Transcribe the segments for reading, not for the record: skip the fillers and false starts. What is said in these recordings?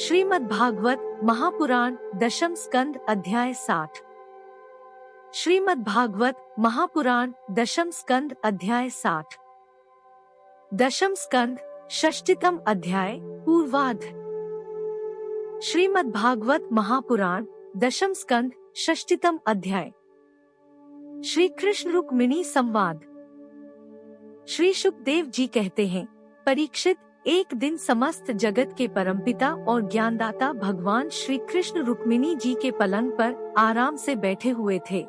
श्रीमद् भागवत महापुराण दशम स्कंद अध्याय 60। श्रीमद् भागवत महापुराण दशम स्कंद अध्याय 60। दशम स्कंद षष्ठीतम अध्याय पूर्वार्ध। श्रीमद् भागवत महापुराण दशम स्कंद षष्ठीतम अध्याय। श्री कृष्ण रुक्मिणी संवाद। श्री शुकदेव जी कहते हैं, परीक्षित, एक दिन समस्त जगत के परमपिता और ज्ञानदाता भगवान श्री कृष्ण रुक्मिणी जी के पलंग पर आराम से बैठे हुए थे।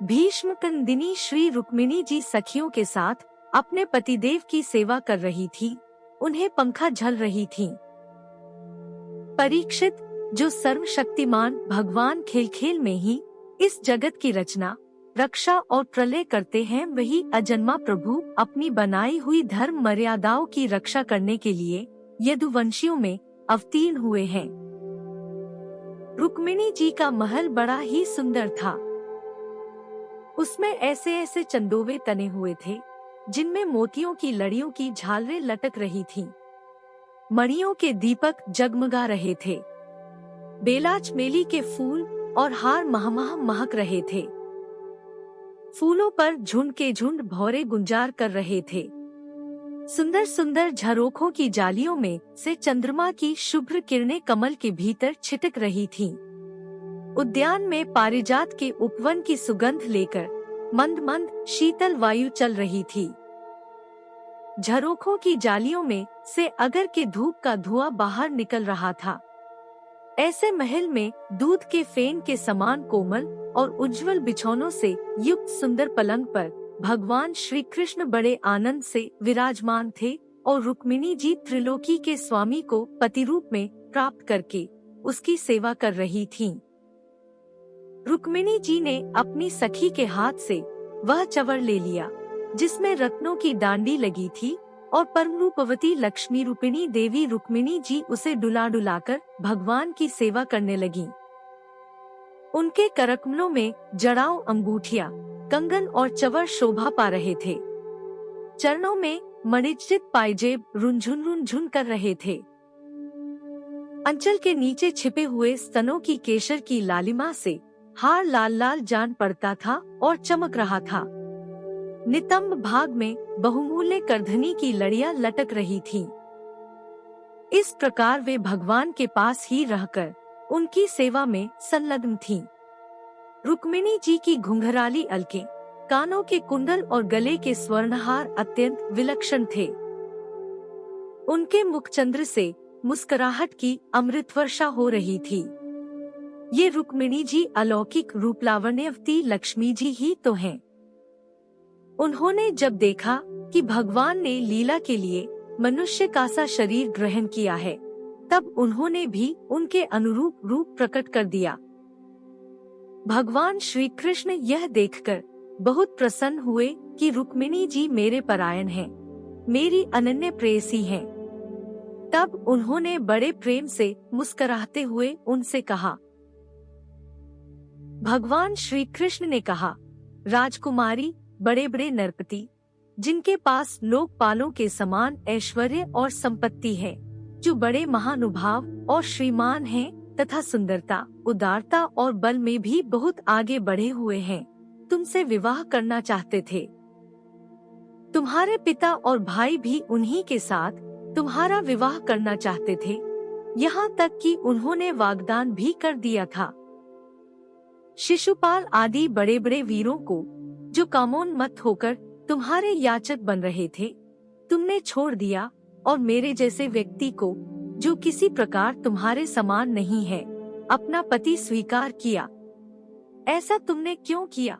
भीष्म नंदिनी श्री रुक्मिणी जी सखियों के साथ अपने पतिदेव की सेवा कर रही थी, उन्हें पंखा झल रही थीं। परीक्षित, जो सर्वशक्तिमान भगवान खेल खेल में ही इस जगत की रचना, रक्षा और प्रलय करते हैं, वही अजन्मा प्रभु अपनी बनाई हुई धर्म मर्यादाओं की रक्षा करने के लिए यदुवंशियों में अवतीर्ण हुए हैं। रुक्मिणी जी का महल बड़ा ही सुंदर था। उसमें ऐसे ऐसे चंदोवे तने हुए थे जिनमें मोतियों की लड़ियों की झालरें लटक रही थीं। मणियों के दीपक जगमगा रहे थे। बेलाच मेली के फूल और हार महमह महक रहे थे। फूलों पर झुंड के झुंड भौरे गुंजार कर रहे थे। सुंदर सुंदर झरोखों की जालियों में से चंद्रमा की शुभ्र किरणें कमल के भीतर छिटक रही थीं। उद्यान में पारिजात के उपवन की सुगंध लेकर मंद मंद शीतल वायु चल रही थी। झरोखों की जालियों में से अगर के धूप का धुआं बाहर निकल रहा था। ऐसे महल में दूध के फेन के समान कोमल और उज्जवल बिछौनों से युक्त सुंदर पलंग पर भगवान श्री कृष्ण बड़े आनंद से विराजमान थे और रुक्मिणी जी त्रिलोकी के स्वामी को पति रूप में प्राप्त करके उसकी सेवा कर रही थीं। रुक्मिणी जी ने अपनी सखी के हाथ से वह चवर ले लिया जिसमें रत्नों की डांडी लगी थी और परमरूपवती लक्ष्मी रूपिणी देवी रुक्मिणी जी उसे डुला डुलाकर भगवान की सेवा करने लगीं। उनके करकमलों में जड़ाऊ अंगूठियां, कंगन और चवर शोभा पा रहे थे। चरणों में मणिज्जित पायजेब रुनझुन कर रहे थे। अंचल के नीचे छिपे हुए स्तनों की केसर की लालिमा से हार लाल लाल जान पड़ता था और चमक रहा था। नितंब भाग में बहुमूल्य करधनी की लड़ियां लटक रही थीं। इस प्रकार वे भगवान के पास ही रहकर उनकी सेवा में संलग्न थीं। रुक्मिणी जी की घुंघराली अलकें, कानों के कुंडल और गले के स्वर्णहार अत्यंत विलक्षण थे। उनके मुखचंद्र से मुस्कुराहट की अमृत वर्षा हो रही थी। ये रुक्मिणी जी अलौकिक रूप लावण्यवती लक्ष्मी जी ही तो हैं। उन्होंने जब देखा कि भगवान ने लीला के लिए मनुष्य का सा शरीर ग्रहण किया है, तब उन्होंने भी उनके अनुरूप रूप प्रकट कर दिया। भगवान श्री कृष्ण यह देखकर बहुत प्रसन्न हुए कि रुक्मिणी जी मेरे परायण हैं, मेरी अनन्य प्रेयसी हैं। तब उन्होंने बड़े प्रेम से मुस्कुराते हुए उनसे कहा। भगवान श्री कृष्ण ने कहा, राजकुमारी, बड़े बड़े नरपति, जिनके पास लोकपालों के समान ऐश्वर्य और संपत्ति है, जो बड़े महानुभाव और श्रीमान हैं तथा सुंदरता, उदारता और बल में भी बहुत आगे बढ़े हुए हैं, तुमसे विवाह करना चाहते थे। तुम्हारे पिता और भाई भी उन्हीं के साथ तुम्हारा विवाह करना चाहते थे, यहाँ तक कि उन्होंने वाग्दान भी कर दिया था। शिशुपाल आदि बड़े बड़े वीरों को, जो कामोन्मत्त होकर तुम्हारे याचक बन रहे थे, तुमने छोड़ दिया और मेरे जैसे व्यक्ति को, जो किसी प्रकार तुम्हारे समान नहीं है, अपना पति स्वीकार किया। ऐसा तुमने क्यों किया?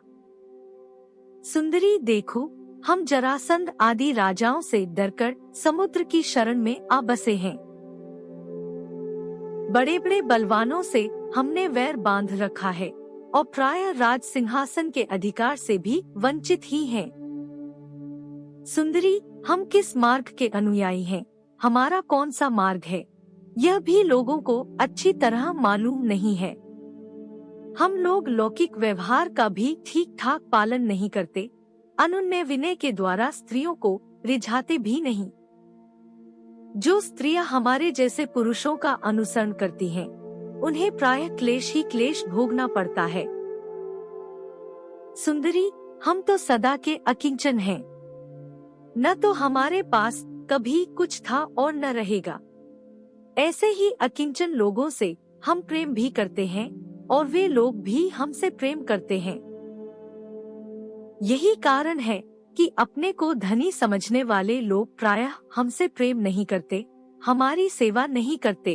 सुंदरी, देखो, हम जरासंध आदि राजाओं से डरकर समुद्र की शरण में आ बसे हैं। बड़े बड़े बलवानों से हमने वैर बांध रखा है और प्राय राज सिंहासन के अधिकार से भी वंचित ही हैं। सुंदरी, हम किस मार्ग के अनुयायी हैं, हमारा कौन सा मार्ग है, यह भी लोगों को अच्छी तरह मालूम नहीं है। हम लोग लौकिक व्यवहार का भी ठीक ठाक पालन नहीं करते, अनुन्य विनय के द्वारा स्त्रियों को रिझाते भी नहीं। जो स्त्रियां हमारे जैसे पुरुषों का अनुसरण करती हैं, उन्हें प्रायः क्लेश ही क्लेश भोगना पड़ता है। सुंदरी, हम तो सदा के अकिंचन हैं। न तो हमारे पास कभी कुछ था और न रहेगा। ऐसे ही अकिंचन लोगों से हम प्रेम भी करते हैं और वे लोग भी हमसे प्रेम करते हैं। यही कारण है कि अपने को धनी समझने वाले लोग प्रायः हमसे प्रेम नहीं करते, हमारी सेवा नहीं करते।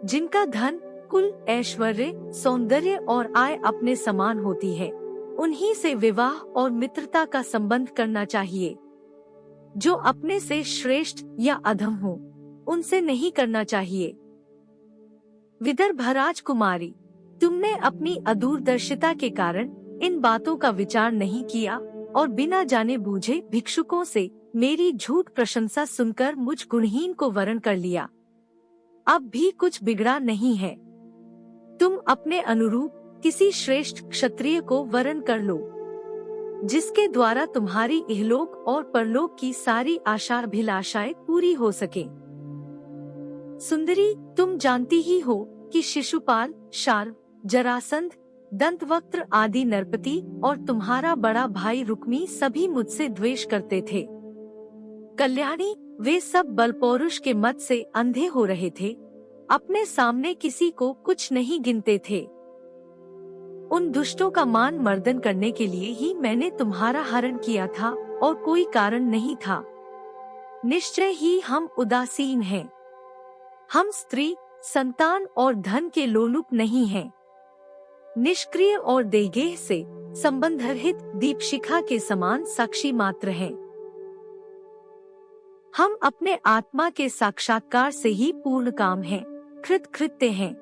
जिनका धन, कुल, ऐश्वर्य, सौंदर्य और आय अपने समान होती है, उन्हीं से विवाह और मित्रता का संबंध करना चाहिए। जो अपने से श्रेष्ठ या अधम हो, उनसे नहीं करना चाहिए। विदर्भ राजकुमारी, तुमने अपनी अदूरदर्शिता के कारण इन बातों का विचार नहीं किया और बिना जाने बूझे भिक्षुकों से मेरी झूठ प्रशंसा सुनकर मुझ गुणहीन को वरण कर लिया। अब भी कुछ बिगड़ा नहीं है। तुम अपने अनुरूप किसी श्रेष्ठ क्षत्रिय को वरण कर लो, जिसके द्वारा तुम्हारी इहलोक और परलोक की सारी आशाभिलाषाएं पूरी हो सके। सुंदरी, तुम जानती ही हो कि शिशुपाल, शार्व, जरासंध, दंतवक्त्र आदि नरपति और तुम्हारा बड़ा भाई रुक्मी सभी मुझसे द्वेष करते थे। कल्याणी, वे सब बलपौरुष के मत से अंधे हो रहे थे, अपने सामने किसी को कुछ नहीं गिनते थे। उन दुष्टों का मान मर्दन करने के लिए ही मैंने तुम्हारा हरण किया था और कोई कारण नहीं था। निश्चय ही हम उदासीन हैं। हम स्त्री, संतान और धन के लोलुप नहीं हैं। निष्क्रिय और देहगेह से संबंध रहित दीपशिखा के समान साक्षी मात्र हैं। हम अपने आत्मा के साक्षात्कार से ही पूर्ण काम हैं, कृतकृत्य हैं।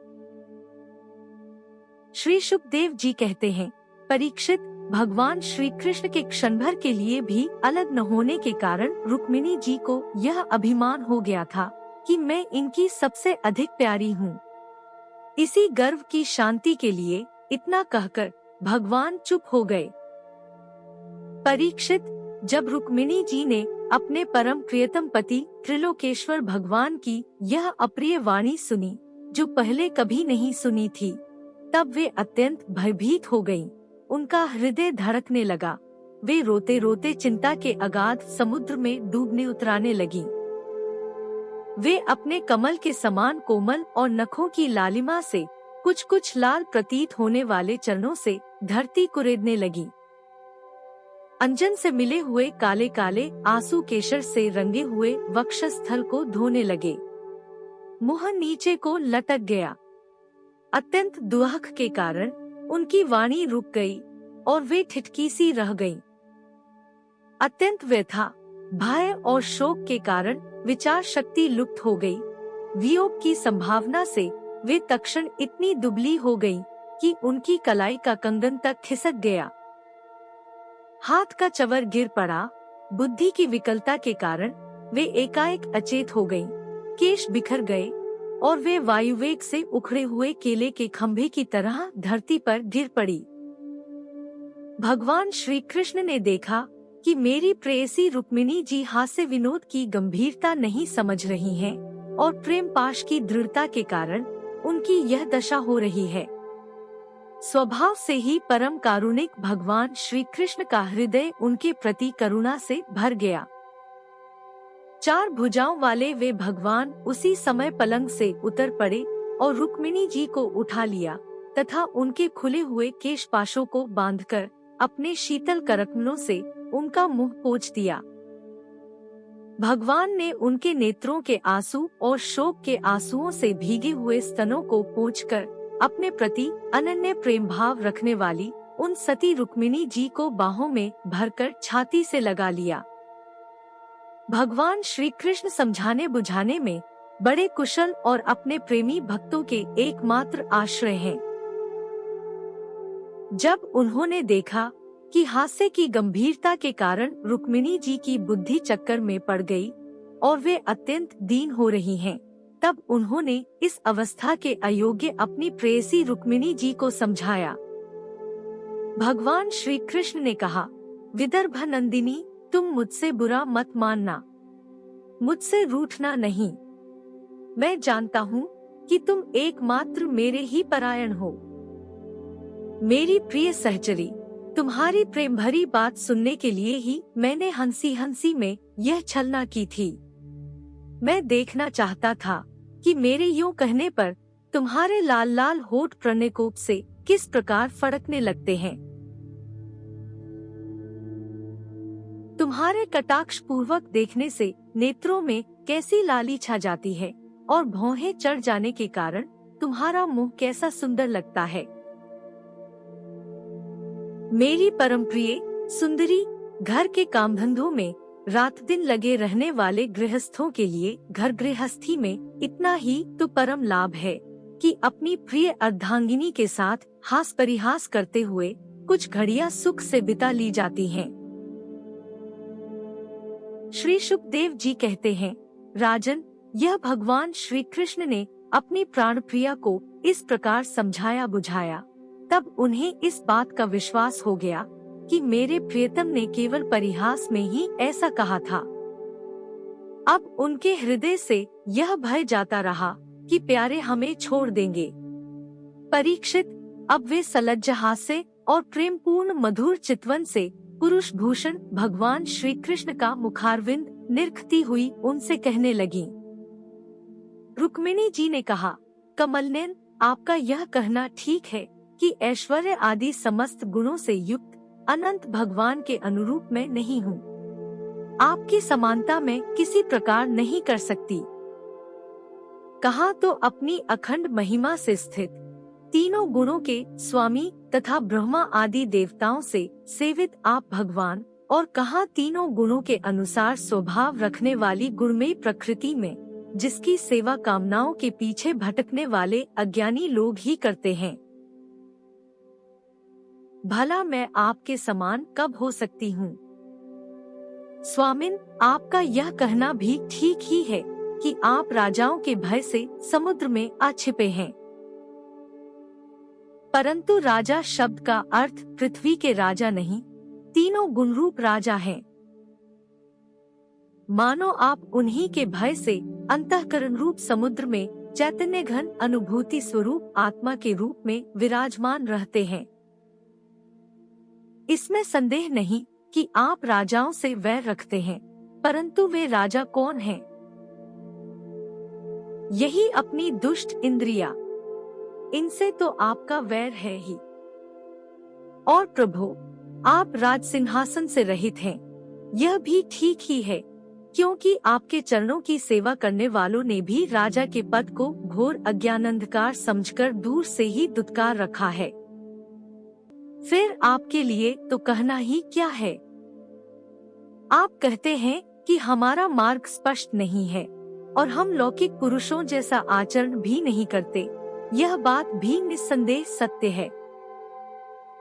श्री शुकदेव जी कहते हैं, परीक्षित, भगवान श्री कृष्ण के क्षण भर के लिए भी अलग न होने के कारण रुक्मिणी जी को यह अभिमान हो गया था कि मैं इनकी सबसे अधिक प्यारी हूँ। इसी गर्व की शांति के लिए इतना कहकर भगवान चुप हो गए। परीक्षित, जब रुक्मिणी जी ने अपने परम प्रियतम पति त्रिलोकेश्वर भगवान की यह अप्रिय वाणी सुनी, जो पहले कभी नहीं सुनी थी, तब वे अत्यंत भयभीत हो गईं। उनका हृदय धड़कने लगा। वे रोते रोते चिंता के अगाध समुद्र में डूबने उतराने लगीं। वे अपने कमल के समान कोमल और नखों की लालिमा से कुछ कुछ लाल प्रतीत होने वाले चरणों से धरती कुरेदने लगी। अंजन से मिले हुए काले काले आंसू केशर से रंगे हुए वक्षस्थल को धोने लगे। मुंह नीचे को लटक गया। अत्यंत दुहक के कारण उनकी वाणी रुक गई और वे ठिठकी सी रह गईं। अत्यंत व्यथा, भय और शोक के कारण विचार शक्ति लुप्त हो गई। वियोग की संभावना से वे तक्षण इतनी दुबली हो गईं कि उनकी कलाई का कंगन तक खिसक गया। हाथ का चवर गिर पड़ा। बुद्धि की विकलता के कारण वे एकाएक अचेत हो गईं। केश बिखर गए और वे वायुवेग से उखड़े हुए केले के खंभे की तरह धरती पर गिर पड़ी। भगवान श्री कृष्ण ने देखा कि मेरी प्रेयसी रुक्मिणी जी हास्य विनोद की गंभीरता नहीं समझ रही हैं और प्रेम पाश की दृढ़ता के कारण उनकी यह दशा हो रही है। स्वभाव से ही परम कारुणिक भगवान श्री कृष्ण का हृदय उनके प्रति करुणा से भर गया। चार भुजाओं वाले वे भगवान उसी समय पलंग से उतर पड़े और रुक्मिणी जी को उठा लिया तथा उनके खुले हुए केशपाशों को बांधकर अपने शीतल करकमलों से उनका मुंह पोंछ दिया। भगवान ने उनके नेत्रों के आंसू और शोक के आंसुओं से भीगे हुए स्तनों को पोंछकर अपने प्रति अनन्य प्रेम भाव रखने वाली उन सती रुक्मिणी जी को बाहों में भरकर छाती से लगा लिया। भगवान श्री कृष्ण समझाने बुझाने में बड़े कुशल और अपने प्रेमी भक्तों के एकमात्र आश्रय हैं। जब उन्होंने देखा कि हास्य की गंभीरता के कारण रुक्मिणी जी की बुद्धि चक्कर में पड़ गई और वे अत्यंत दीन हो रही हैं, तब उन्होंने इस अवस्था के अयोग्य अपनी प्रेयसी रुक्मिणी जी को समझाया। भगवान श्री कृष्ण ने कहा, विदर्भ नंदिनी, तुम मुझसे बुरा मत मानना। मुझसे रूठना नहीं। मैं जानता हूँ कि तुम एकमात्र मेरे ही परायण हो। मेरी प्रिय सहचरी, तुम्हारी प्रेम भरी बात सुनने के लिए ही मैंने हंसी हंसी में यह छलना की थी। मैं देखना चाहता था कि मेरे यूं कहने पर तुम्हारे लाल लाल होठ प्रणयकोप से किस प्रकार फड़कने लगते हैं। तुम्हारे कटाक्ष पूर्वक देखने से नेत्रों में कैसी लाली छा जाती है और भौहें चढ़ जाने के कारण तुम्हारा मुंह कैसा सुंदर लगता है। मेरी परम प्रिय सुंदरी, घर के काम धंधों में रात दिन लगे रहने वाले गृहस्थों के लिए घर गृहस्थी में इतना ही तो परम लाभ है कि अपनी प्रिय अर्धांगिनी के साथ हास परिहास करते हुए कुछ घड़ियां सुख से बिता ली जाती हैं। श्री शुकदेव जी कहते हैं, राजन, यह भगवान श्री कृष्ण ने अपनी प्राण प्रिया को इस प्रकार समझाया बुझाया, तब उन्हें इस बात का विश्वास हो गया कि मेरे प्रियतम ने केवल परिहास में ही ऐसा कहा था। अब उनके हृदय से यह भय जाता रहा कि प्यारे हमें छोड़ देंगे। परीक्षित, अब वे सलज्ज हास्य और प्रेमपूर्ण मधुर चितवन से पुरुष भूषण भगवान श्री कृष्ण का मुखारविंद निरखती हुई उनसे कहने लगी। रुक्मिणी जी ने कहा, कमलनयन, आपका यह कहना ठीक है कि ऐश्वर्य आदि समस्त गुणों से युक्त अनंत भगवान के अनुरूप मैं नहीं हूँ। आपकी समानता मैं किसी प्रकार नहीं कर सकती। कहा तो अपनी अखंड महिमा से स्थित तीनों गुणों के स्वामी तथा ब्रह्मा आदि देवताओं से सेवित आप भगवान, और कहा तीनों गुणों के अनुसार स्वभाव रखने वाली गुणमयी प्रकृति में जिसकी सेवा कामनाओं के पीछे भटकने वाले अज्ञानी लोग ही करते हैं। भला मैं आपके समान कब हो सकती हूँ? स्वामिन, आपका यह कहना भी ठीक ही है कि आप राजाओं के भय से समुद्र में आ छिपे हैं, परंतु राजा शब्द का अर्थ पृथ्वी के राजा नहीं, तीनों गुणरूप राजा हैं। मानो आप उन्हीं के भय से अंतःकरण रूप समुद्र में चैतन्य घन अनुभूति स्वरूप आत्मा के रूप में विराजमान रहते हैं। इसमें संदेह नहीं कि आप राजाओं से वैर रखते हैं, परंतु वे राजा कौन हैं? यही अपनी दुष्ट इंद्रिया, इनसे तो आपका वैर है ही। और प्रभु, आप राज सिंहासन से रहित हैं, यह भी ठीक ही है, क्योंकि आपके चरणों की सेवा करने वालों ने भी राजा के पद को घोर अज्ञानांधकार समझकर दूर से ही दुत्कार रखा है। फिर आपके लिए तो कहना ही क्या है। आप कहते हैं कि हमारा मार्ग स्पष्ट नहीं है और हम लौकिक पुरुषों जैसा आचरण भी नहीं करते। यह बात भी निस्संदेह सत्य है,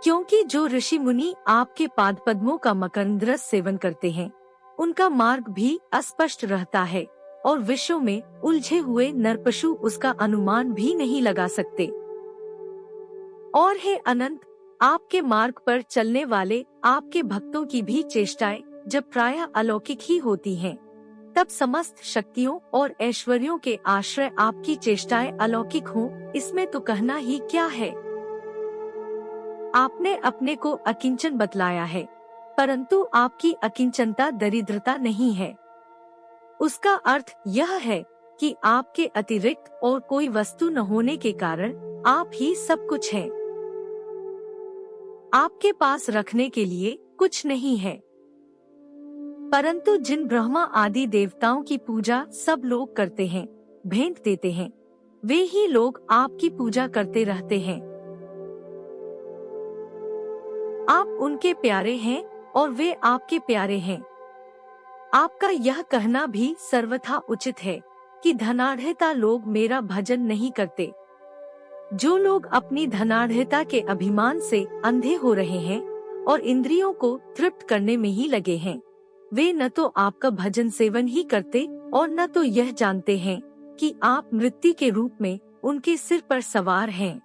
क्योंकि जो ऋषि मुनि आपके पाद पद्मों का मकरंद रस सेवन करते हैं, उनका मार्ग भी अस्पष्ट रहता है और विश्व में उलझे हुए नरपशु उसका अनुमान भी नहीं लगा सकते। और हे अनंत, आपके मार्ग पर चलने वाले आपके भक्तों की भी चेष्टाएं जब प्रायः अलौकिक ही होती हैं, तब समस्त शक्तियों और ऐश्वर्यों के आश्रय आपकी चेष्टाएं अलौकिक हों, इसमें तो कहना ही क्या है। आपने अपने को अकिंचन बतलाया है, परंतु आपकी अकिंचनता दरिद्रता नहीं है। उसका अर्थ यह है कि आपके अतिरिक्त और कोई वस्तु न होने के कारण आप ही सब कुछ हैं। आपके पास रखने के लिए कुछ नहीं है, परंतु जिन ब्रह्मा आदि देवताओं की पूजा सब लोग करते हैं, भेंट देते हैं, वे ही लोग आपकी पूजा करते रहते हैं। आप उनके प्यारे हैं और वे आपके प्यारे हैं। आपका यह कहना भी सर्वथा उचित है कि धनाढ़ता लोग मेरा भजन नहीं करते। जो लोग अपनी धनाढ़ता के अभिमान से अंधे हो रहे हैं और इंद्रियों को तृप्त करने में ही लगे हैं, वे न तो आपका भजन सेवन ही करते और न तो यह जानते हैं कि आप मृत्यु के रूप में उनके सिर पर सवार हैं।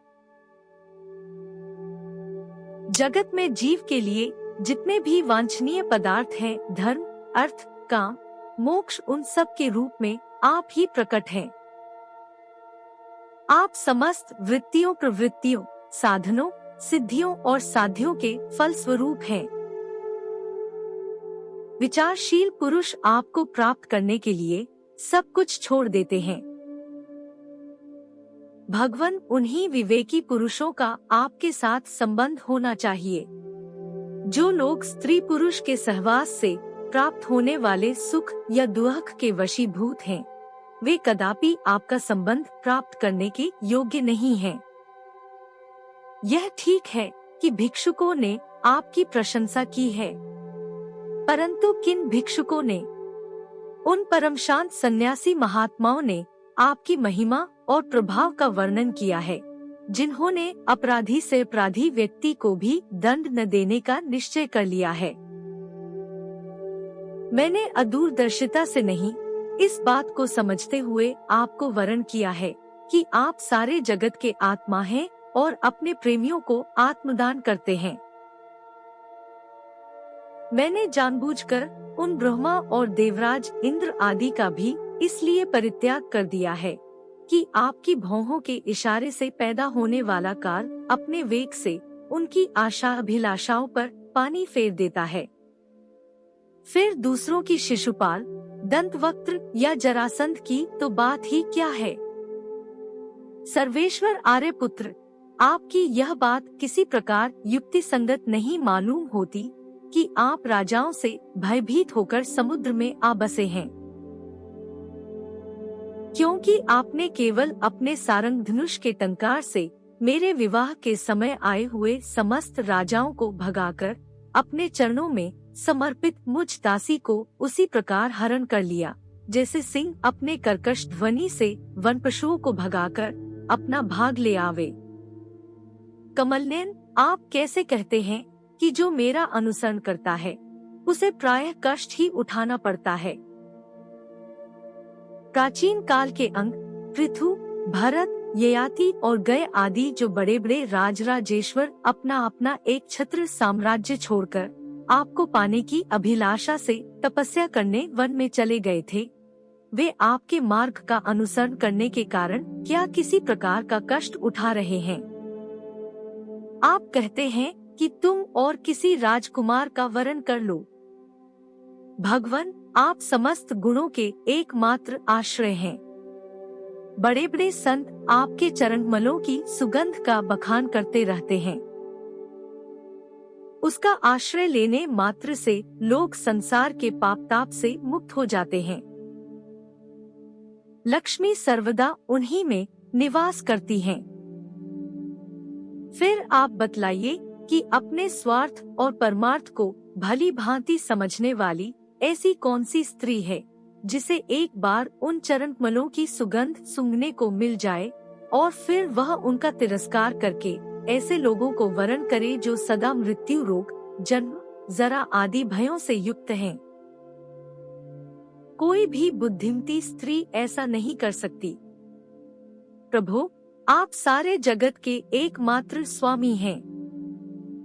जगत में जीव के लिए जितने भी वांछनीय पदार्थ हैं, धर्म, अर्थ, काम, मोक्ष उन सब के रूप में आप ही प्रकट हैं। आप समस्त वृत्तियों, प्रवृत्तियों, साधनों, सिद्धियों और साध्यों के फल स्वरूप हैं। विचारशील पुरुष आपको प्राप्त करने के लिए सब कुछ छोड़ देते हैं। भगवान उन्हीं विवेकी पुरुषों का आपके साथ संबंध होना चाहिए। जो लोग स्त्री पुरुष के सहवास से प्राप्त होने वाले सुख या दुख के वशीभूत हैं, वे कदापि आपका संबंध प्राप्त करने के योग्य नहीं हैं। यह ठीक है कि भिक्षुकों ने आपकी प्रशंसा की है, परंतु किन भिक्षुकों ने? उन परम शांत सन्यासी महात्माओं ने आपकी महिमा और प्रभाव का वर्णन किया है, जिन्होंने अपराधी से अपराधी व्यक्ति को भी दंड न देने का निश्चय कर लिया है। मैंने अदूरदर्शिता से नहीं, इस बात को समझते हुए आपको वर्ण किया है कि आप सारे जगत के आत्मा हैं और अपने प्रेमियों को आत्मदान करते हैं। मैंने जानबूझकर उन ब्रह्मा और देवराज इंद्र आदि का भी इसलिए परित्याग कर दिया है कि आपकी भौहों के इशारे से पैदा होने वाला काल अपने वेग से उनकी आशा अभिलाषाओं पर पानी फेर देता है। फिर दूसरों की शिशुपाल, दंतवक्त्र या जरासंध की तो बात ही क्या है। सर्वेश्वर आर्यपुत्र, आपकी यह बात किसी प्रकार युक्ति संगत नहीं मालूम होती कि आप राजाओं से भयभीत होकर समुद्र में आ बसे हैं, क्योंकि आपने केवल अपने सारंग धनुष के टंकार से मेरे विवाह के समय आए हुए समस्त राजाओं को भगाकर अपने चरणों में समर्पित मुझ दासी को उसी प्रकार हरण कर लिया, जैसे सिंह अपने कर्कश ध्वनि से वन पशुओं को भगाकर अपना भाग ले आवे। कमलनयन, आप कैसे कहते हैं कि जो मेरा अनुसरण करता है उसे प्रायः कष्ट ही उठाना पड़ता है। प्राचीन काल के अंग पृथु, भरत, ययाति और गय आदि जो बड़े बड़े राजराजेश्वर अपना अपना एक छत्र साम्राज्य छोड़कर आपको पाने की अभिलाषा से तपस्या करने वन में चले गए थे, वे आपके मार्ग का अनुसरण करने के कारण क्या किसी प्रकार का कष्ट उठा रहे हैं? आप कहते हैं कि तुम और किसी राजकुमार का वरण कर लो। भगवान, आप समस्त गुणों के एकमात्र आश्रय हैं। बड़े बड़े संत आपके चरणकमलों की सुगंध का बखान करते रहते हैं। उसका आश्रय लेने मात्र से लोग संसार के पाप ताप से मुक्त हो जाते हैं। लक्ष्मी सर्वदा उन्हीं में निवास करती हैं। फिर आप बतलाइए कि अपने स्वार्थ और परमार्थ को भली भांति समझने वाली ऐसी कौन सी स्त्री है जिसे एक बार उन चरणकमलों की सुगंध सूंघने को मिल जाए और फिर वह उनका तिरस्कार करके ऐसे लोगों को वरण करे जो सदा मृत्यु, रोग, जन्म, जरा आदि भयों से युक्त हैं। कोई भी बुद्धिमती स्त्री ऐसा नहीं कर सकती। प्रभु, आप सारे जगत के एकमात्र स्वामी हैं।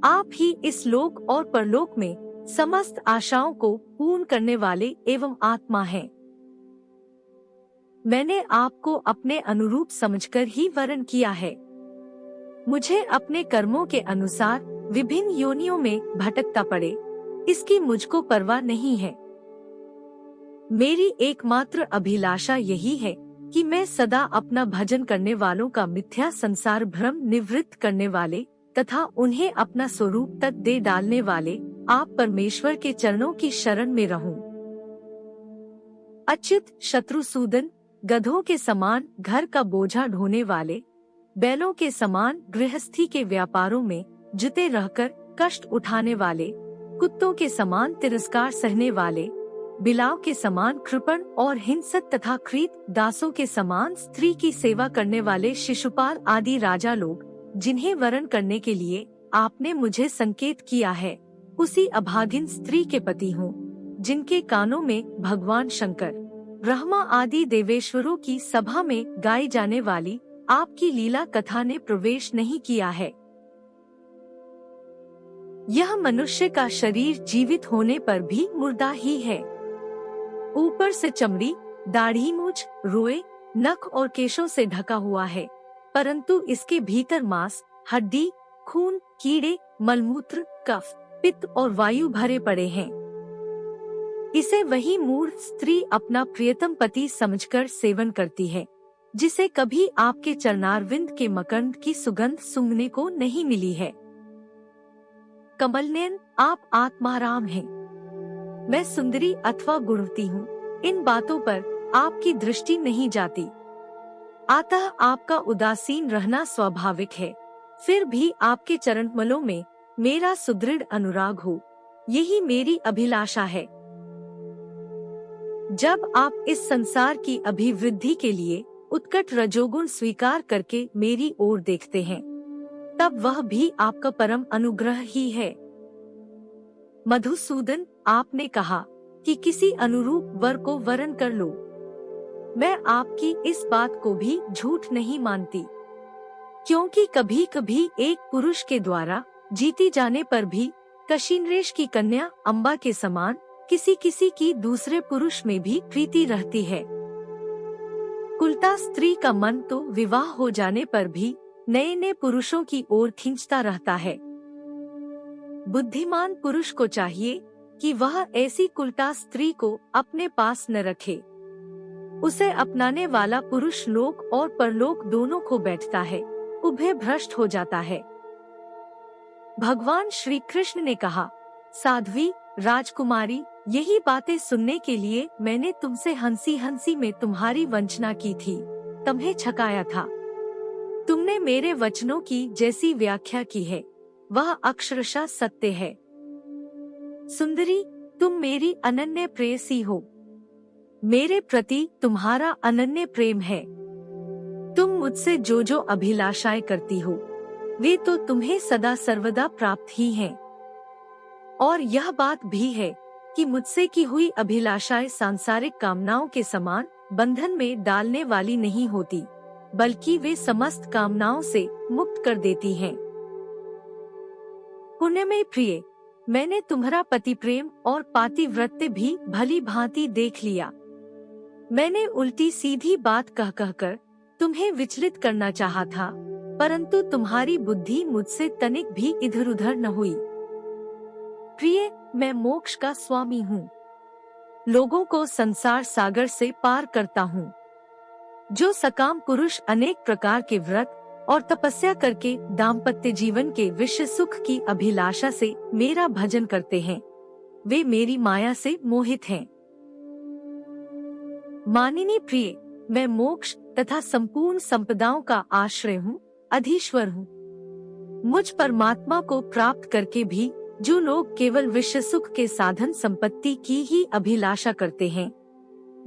आप ही इस लोक और परलोक में समस्त आशाओं को पूर्ण करने वाले एवं आत्मा हैं। मैंने आपको अपने अनुरूप समझकर ही वरण किया है। मुझे अपने कर्मों के अनुसार विभिन्न योनियों में भटकता पड़े, इसकी मुझको परवाह नहीं है। मेरी एकमात्र अभिलाषा यही है कि मैं सदा अपना भजन करने वालों का मिथ्या संसार भ्रम निवृत्त करने वाले तथा उन्हें अपना स्वरूप तक दे डालने वाले आप परमेश्वर के चरणों की शरण में रहूं। अच्युत, शत्रुसूदन, गधों के समान घर का बोझा ढोने वाले, बैलों के समान गृहस्थी के व्यापारों में जुटे रहकर कष्ट उठाने वाले, कुत्तों के समान तिरस्कार सहने वाले, बिलाव के समान कृपण और हिंसक तथा क्रीत दासों के समान स्त्री की सेवा करने वाले शिशुपाल आदि राजा लोग, जिन्हें वरण करने के लिए आपने मुझे संकेत किया है, उसी अभागिन स्त्री के पति हूँ, जिनके कानों में भगवान शंकर, ब्रह्मा आदि देवेश्वरों की सभा में गाई जाने वाली आपकी लीला कथा ने प्रवेश नहीं किया है। यह मनुष्य का शरीर जीवित होने पर भी मुर्दा ही है। ऊपर से चमड़ी, दाढ़ी, मूछ, रोए, नख और केशों से ढका हुआ है, परंतु इसके भीतर मांस, हड्डी, खून, कीड़े, मलमूत्र, कफ, पित्त और वायु भरे पड़े हैं। इसे वही मूर्ख स्त्री अपना प्रियतम पति समझकर सेवन करती है, जिसे कभी आपके चरणारविंद के मकरंद की सुगंध सूंघने को नहीं मिली है। कमलनयन, आप आत्माराम हैं। मैं सुंदरी अथवा गुणवती हूँ, इन बातों पर आपकी दृष्टि नहीं जाती। अतः आपका उदासीन रहना स्वाभाविक है। फिर भी आपके चरणकमलों में मेरा सुदृढ़ अनुराग हो, यही मेरी अभिलाषा है। जब आप इस संसार की अभिवृद्धि के लिए उत्कट रजोगुण स्वीकार करके मेरी ओर देखते हैं, तब वह भी आपका परम अनुग्रह ही है। मधुसूदन, आपने कहा कि किसी अनुरूप वर को वरण कर लो। मैं आपकी इस बात को भी झूठ नहीं मानती, क्योंकि कभी कभी एक पुरुष के द्वारा जीती जाने पर भी कशिनरेश की कन्या अम्बा के समान किसी किसी की दूसरे पुरुष में भी प्रीति रहती है। कुलता स्त्री का मन तो विवाह हो जाने पर भी नए नए पुरुषों की ओर खींचता रहता है। बुद्धिमान पुरुष को चाहिए कि वह ऐसी कुलता स्त्री को अपने पास न रखे। उसे अपनाने वाला पुरुष लोक और परलोक दोनों खो बैठता है, उभय भ्रष्ट हो जाता है। भगवान श्री कृष्ण ने कहा, साध्वी राजकुमारी, यही बातें सुनने के लिए मैंने तुमसे हंसी हंसी में तुम्हारी वंचना की थी, तुम्हें छकाया था। तुमने मेरे वचनों की जैसी व्याख्या की है, वह अक्षरशः सत्य है। सुंदरी, तुम मेरी अनन्य प्रेयसी हो। मेरे प्रति तुम्हारा अनन्य प्रेम है। तुम मुझसे जो जो अभिलाषाएं करती हो, वे तो तुम्हें सदा सर्वदा प्राप्त ही हैं। और यह बात भी है कि मुझसे की हुई अभिलाषाएं सांसारिक कामनाओं के समान बंधन में डालने वाली नहीं होती, बल्कि वे समस्त कामनाओं से मुक्त कर देती हैं। पुण्यमय प्रिय, मैंने तुम्हारा पति प्रेम और पातिव्रत्य भी भली भांति देख लिया। मैंने उल्टी सीधी बात कह कहकर तुम्हें विचलित करना चाहा था, परंतु तुम्हारी बुद्धि मुझसे तनिक भी इधर उधर न हुई। प्रिय, मैं मोक्ष का स्वामी हूँ, लोगों को संसार सागर से पार करता हूँ। जो सकाम पुरुष अनेक प्रकार के व्रत और तपस्या करके दाम्पत्य जीवन के विषय सुख की अभिलाषा से मेरा भजन करते हैं, वे मेरी माया से मोहित हैं। मानिनी प्रिय, मैं मोक्ष तथा संपूर्ण संपदाओं का आश्रय हूँ, अधीश्वर हूँ। मुझ परमात्मा को प्राप्त करके भी जो लोग केवल विषय सुख के साधन संपत्ति की ही अभिलाषा करते हैं,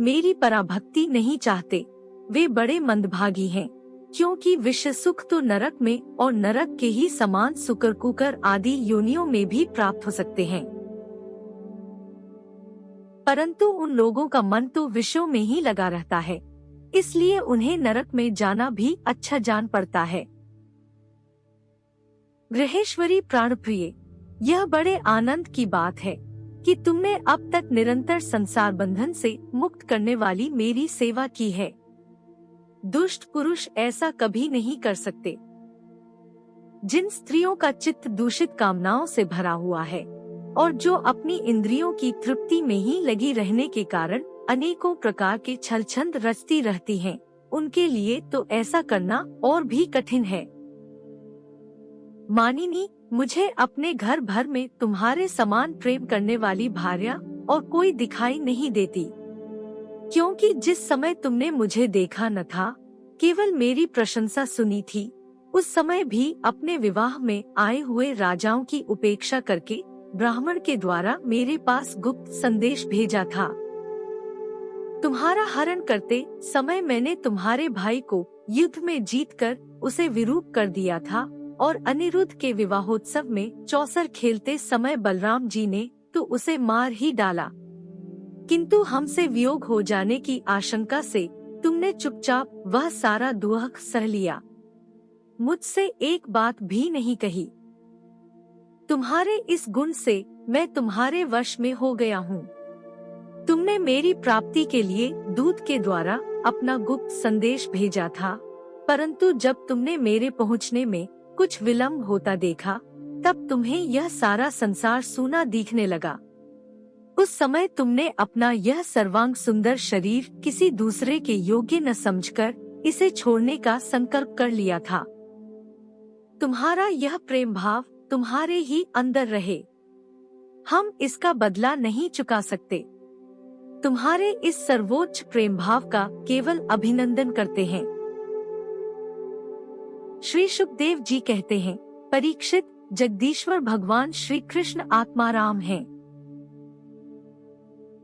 मेरी पराभक्ति नहीं चाहते, वे बड़े मंदभागी हैं, क्योंकि विषय सुख तो नरक में और नरक के ही समान सुकर कुकर आदि योनियों में भी प्राप्त हो सकते हैं, परंतु उन लोगों का मन तो विषयों में ही लगा रहता है, इसलिए उन्हें नरक में जाना भी अच्छा जान पड़ता है। गृहेश्वरी प्राणप्रिय, यह बड़े आनंद की बात है कि तुमने अब तक निरंतर संसार बंधन से मुक्त करने वाली मेरी सेवा की है। दुष्ट पुरुष ऐसा कभी नहीं कर सकते। जिन स्त्रियों का चित्त दूषित कामनाओं से भरा हुआ है और जो अपनी इंद्रियों की तृप्ति में ही लगी रहने के कारण अनेकों प्रकार के छल छंद रचती रहती हैं, उनके लिए तो ऐसा करना और भी कठिन है। मानिनी, मुझे अपने घर भर में तुम्हारे समान प्रेम करने वाली भार्या और कोई दिखाई नहीं देती, क्योंकि जिस समय तुमने मुझे देखा न था, केवल मेरी प्रशंसा सुनी थी, उस समय भी अपने विवाह में आए हुए राजाओं की उपेक्षा करके ब्राह्मण के द्वारा मेरे पास गुप्त संदेश भेजा था। तुम्हारा हरण करते समय मैंने तुम्हारे भाई को युद्ध में जीतकर उसे विरूप कर दिया था और अनिरुद्ध के विवाहोत्सव में चौसर खेलते समय बलराम जी ने तो उसे मार ही डाला, किंतु हमसे वियोग हो जाने की आशंका से तुमने चुपचाप वह सारा दुख सह लिया, मुझसे एक बात भी नहीं कही। तुम्हारे इस गुण से मैं तुम्हारे वश में हो गया हूँ। तुमने मेरी प्राप्ति के लिए दूत के द्वारा अपना गुप्त संदेश भेजा था, परंतु जब तुमने मेरे पहुंचने में कुछ विलंब होता देखा, तब तुम्हें यह सारा संसार सूना दिखने लगा। उस समय तुमने अपना यह सर्वांग सुंदर शरीर किसी दूसरे के योग्य न समझकर इसे छोड़ने का संकल्प कर लिया था। तुम्हारा यह प्रेम भाव तुम्हारे ही अंदर रहे, हम इसका बदला नहीं चुका सकते। तुम्हारे इस सर्वोच्च प्रेम भाव का केवल अभिनंदन करते हैं। श्री शुकदेव जी कहते हैं, परीक्षित, जगदीश्वर भगवान श्री कृष्ण आत्माराम हैं।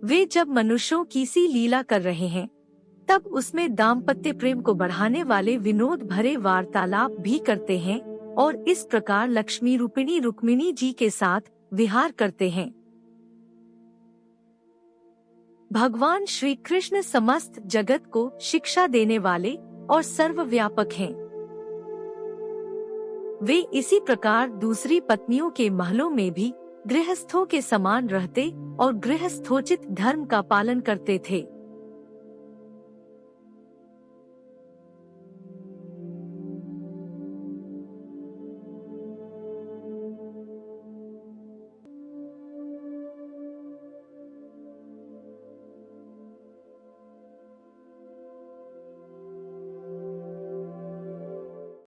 वे जब मनुष्यों की सी लीला कर रहे हैं, तब उसमें दाम्पत्य प्रेम को बढ़ाने वाले विनोद भरे वार्तालाप भी करते हैं और इस प्रकार लक्ष्मी रूपिणी रुक्मिणी जी के साथ विहार करते हैं। भगवान श्री कृष्ण समस्त जगत को शिक्षा देने वाले और सर्वव्यापक हैं। वे इसी प्रकार दूसरी पत्नियों के महलों में भी गृहस्थों के समान रहते और गृहस्थोचित धर्म का पालन करते थे।